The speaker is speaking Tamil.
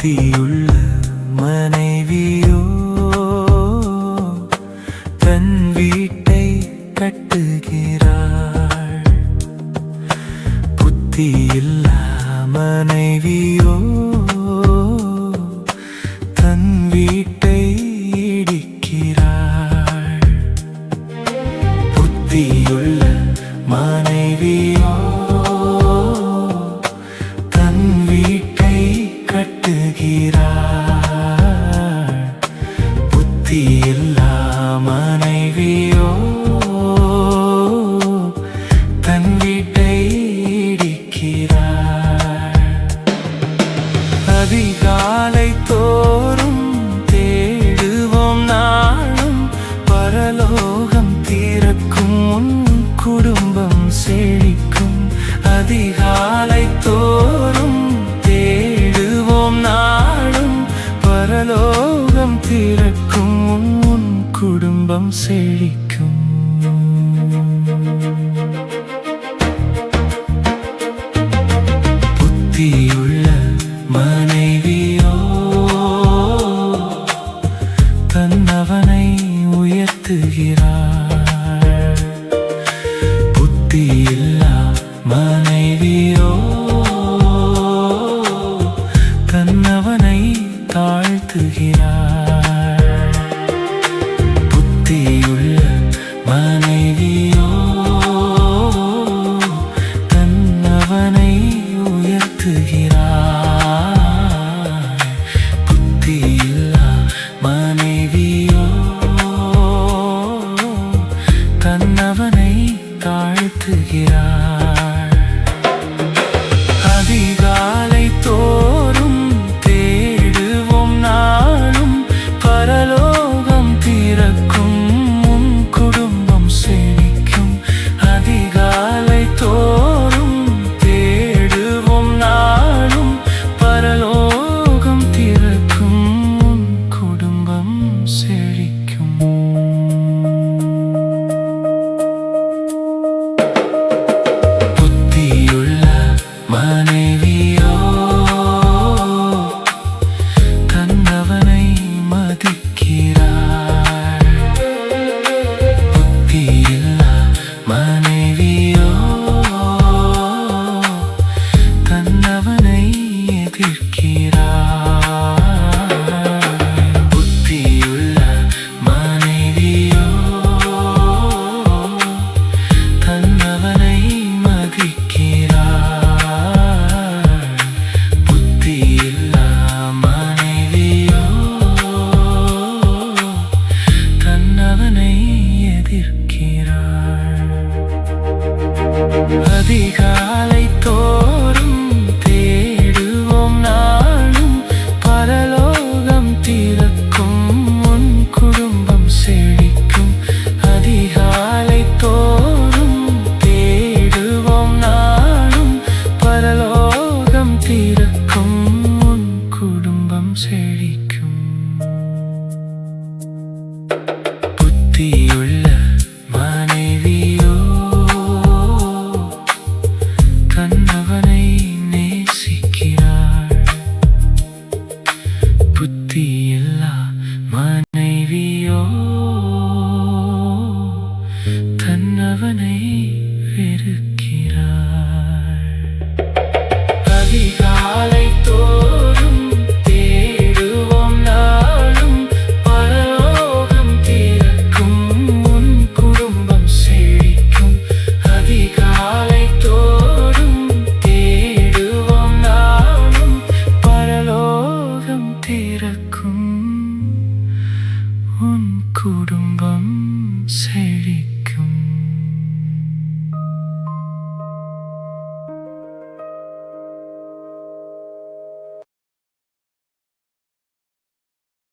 புத்தியுள்ள மனைவியோ தன் வீட்டை கட்டுகிறாள். புத்தியில்லா மனைவியோ தன் வீட்டை இடிக்கிறாள். புத்தியுள்ள மனைவியோ தன் வீட்டை கட்டுகிறாள். புத்தியில்லா மனைவியோ தன் வீட்டை இடிக்கிறாள். அதிகாலை தோறும் தேடுவோம் நாளும் பரலோகம் திறக்கும் உன் குடும்பம் செழிக்கும். அதிகாலை தோறும் தேடுவோம் நாளும் பரலோகம் திறக்கும் உன் குடும்பம் செழிக்கும். புத்தியுள்ள மனைவியோ தன்னவனை உயர்த்துகிறாள். புத்தியில்லா மனைவியோ தன்னவனை தாழ்த்துகிறாள். புத்தியுள்ள மனைவியோ தன்னவனை உயர்த்துகிறாள். புத்தியில்லா மனைவியோ தன்னவனை தாழ்த்துகிறாள். அதிகாலை தோறும் தேடுவோம் நாளும் பரலோகம் திறக்கும் உன் குடும்பம் செழிக்கும். அதிகாலை தோறும் தேடுவோம் நாளும் பரலோகம் திறக்கும் உன் குடும்பம் செழிக்கும். புத்தியுள்ள மனைவியோ தன்னவனை மதிக்கிறாள். புத்தியில்லா மனைவியோ தன்னவனை எதிர்க்கிறாள். புத்தியுள்ள மனைவியோ தன்னவனை மதிக்கிறாள். புத்தியில்லா மனைவியோ தன்னவனை எதிர்க்கிறாள். அதிகாலை தோறும் தேடுவோம் நாளும் பரலோகம் திறக்கும் உன் குடும்பம் செழிக்கும். அதிகாலை தோறும் தேடுவோம் நாளும் பரலோகம் திறக்கும் உன் குடும்பம் செழிக்கும். புத்தியுள்ள மனைவியோ தன்னவனை நேசிக்கிறாள். புத்தியில்லா மனைவியோ தன்னவனை வெறுக்கிறாள். அதிகாலை தோறும் தேடுவோம் நாளும் பரலோகம் திறக்கும் உன் குடும்பம் செழிக்கும். அதிகாலை தோறும் தேடுவோம் நாளும் பரலோகம் திறக்கும் உன் குடும்பம் செழிக்கும்.